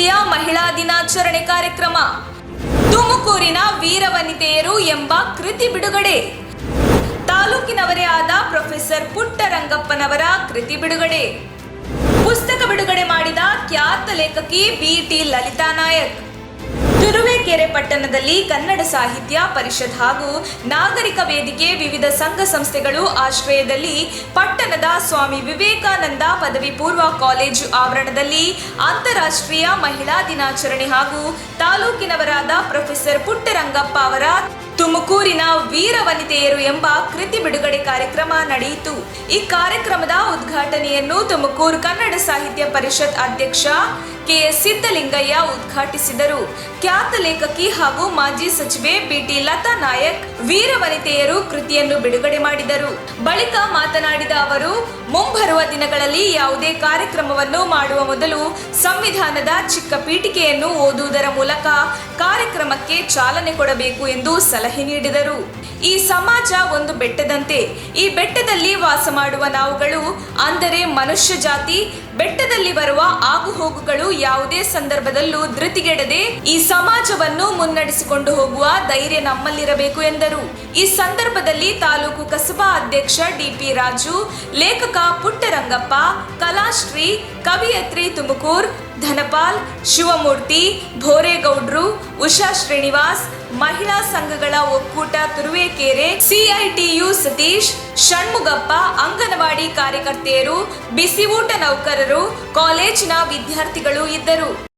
ಅಂತಾರಾಷ್ಟ್ರೀಯ ಮಹಿಳಾ ದಿನಾಚರಣೆ ಕಾರ್ಯಕ್ರಮ. ತುಮಕೂರಿನ ವೀರವನಿತೆಯರು ಎಂಬ ಕೃತಿ ಬಿಡುಗಡೆ. ತಾಲೂಕಿನವರೇ ಆದ ಪ್ರೊಫೆಸರ್ ಪುಟ್ಟರಂಗಪ್ಪನವರ ಕೃತಿ ಬಿಡುಗಡೆ. ಪುಸ್ತಕ ಬಿಡುಗಡೆ ಮಾಡಿದ ಖ್ಯಾತ ಲೇಖಕಿ ಬಿ.ಟಿ. ಲಲಿತಾ ನಾಯಕ್. ತುರುವೇಕೆರೆ ಪಟ್ಟಣದಲ್ಲಿ ಕನ್ನಡ ಸಾಹಿತ್ಯ ಪರಿಷತ್ ಹಾಗೂ ನಾಗರಿಕ ವೇದಿಕೆ ವಿವಿಧ ಸಂಘ ಸಂಸ್ಥೆಗಳು ಆಶ್ರಯದಲ್ಲಿ ಪಟ್ಟಣದ ಸ್ವಾಮಿ ವಿವೇಕಾನಂದ ಪದವಿ ಪೂರ್ವ ಕಾಲೇಜು ಆವರಣದಲ್ಲಿ ಅಂತಾರಾಷ್ಟ್ರೀಯ ಮಹಿಳಾ ದಿನಾಚರಣೆ ಹಾಗೂ ತಾಲೂಕಿನವರಾದ ಪ್ರೊಫೆಸರ್ ಪುಟ್ಟರಂಗಪ್ಪ ಅವರ ತುಮಕೂರಿನ ವೀರವನಿತೆಯರು ಎಂಬ ಕೃತಿ ಬಿಡುಗಡೆ ಕಾರ್ಯಕ್ರಮ ನಡೆಯಿತು. ಈ ಕಾರ್ಯಕ್ರಮದ ಉದ್ಘಾಟನೆಯನ್ನು ತುಮಕೂರು ಕನ್ನಡ ಸಾಹಿತ್ಯ ಪರಿಷತ್ ಅಧ್ಯಕ್ಷ ಕೆ.ಎಸ್. ಸಿದ್ದಲಿಂಗಯ್ಯ ಉದ್ಘಾಟಿಸಿದರು. ಖ್ಯಾತ ಲೇಖಕಿ ಹಾಗೂ ಮಾಜಿ ಸಚಿವೆ ಬಿ.ಟಿ. ಲತಾ ನಾಯಕ್ ವೀರವನಿತೆಯರು ಕೃತಿಯನ್ನು ಬಿಡುಗಡೆ ಮಾಡಿದರು. ಬಳಿಕ ಮಾತನಾಡಿದ ಅವರು, ಮುಂಬರುವ ದಿನಗಳಲ್ಲಿ ಯಾವುದೇ ಕಾರ್ಯಕ್ರಮವನ್ನು ಮಾಡುವ ಮೊದಲು ಸಂವಿಧಾನದ ಚಿಕ್ಕ ಪೀಠಿಕೆಯನ್ನು ಓದುವುದರ ಮೂಲಕ ಕಾರ್ಯಕ್ರಮಕ್ಕೆ ಚಾಲನೆ ಕೊಡಬೇಕು ಎಂದು ಸಲಹೆ ನೀಡಿದರು. ಈ ಸಮಾಜ ಒಂದು ಬೆಟ್ಟದಂತೆ. ಈ ಬೆಟ್ಟದಲ್ಲಿ ವಾಸ ಮಾಡುವ ನಾವುಗಳು, ಅಂದರೆ ಮನುಷ್ಯ ಜಾತಿ, ಬೆಟ್ಟದಲ್ಲಿ ಬರುವ ಆಗುಹೋಗುಗಳು ಯಾವುದೇ ಸಂದರ್ಭದಲ್ಲೂ ಧೃತಿಗೆಡದೆ ಈ ಸಮಾಜವನ್ನು ಮುನ್ನಡೆಸಿಕೊಂಡು ಹೋಗುವ ಧೈರ್ಯ ನಮ್ಮಲ್ಲಿರಬೇಕು ಎಂದರು. ಈ ಸಂದರ್ಭದಲ್ಲಿ ತಾಲೂಕು ಕಸಬಾ ಅಧ್ಯಕ್ಷ ಡಿ.ಪಿ. ರಾಜು, ಲೇಖಕ ಪುಟ್ಟರಂಗಪ್ಪ, ಕಲಾಶ್ರೀ, ಕವಿಯತ್ರಿ ತುಮಕೂರ್, ಧನಪಾಲ್, ಶಿವಮೂರ್ತಿ, ಭೋರೇಗೌಡ್ರು, ಉಷಾ ಶ್ರೀನಿವಾಸ್, ಮಹಿಳಾ ಸಂಘಗಳ ಒಕ್ಕೂಟ ತುರುವೇಕೆರೆ, ಸಿಐಟಿಯು ಸತೀಶ್, ಷಣ್ಮುಗಪ್ಪ, ಅಂಗನವಾಡಿ ಕಾರ್ಯಕರ್ತೆಯರು, ಬಿಸಿ ಊಟ ನೌಕರರು, ಕಾಲೇಜಿನ ವಿದ್ಯಾರ್ಥಿಗಳು ಇದ್ದರು.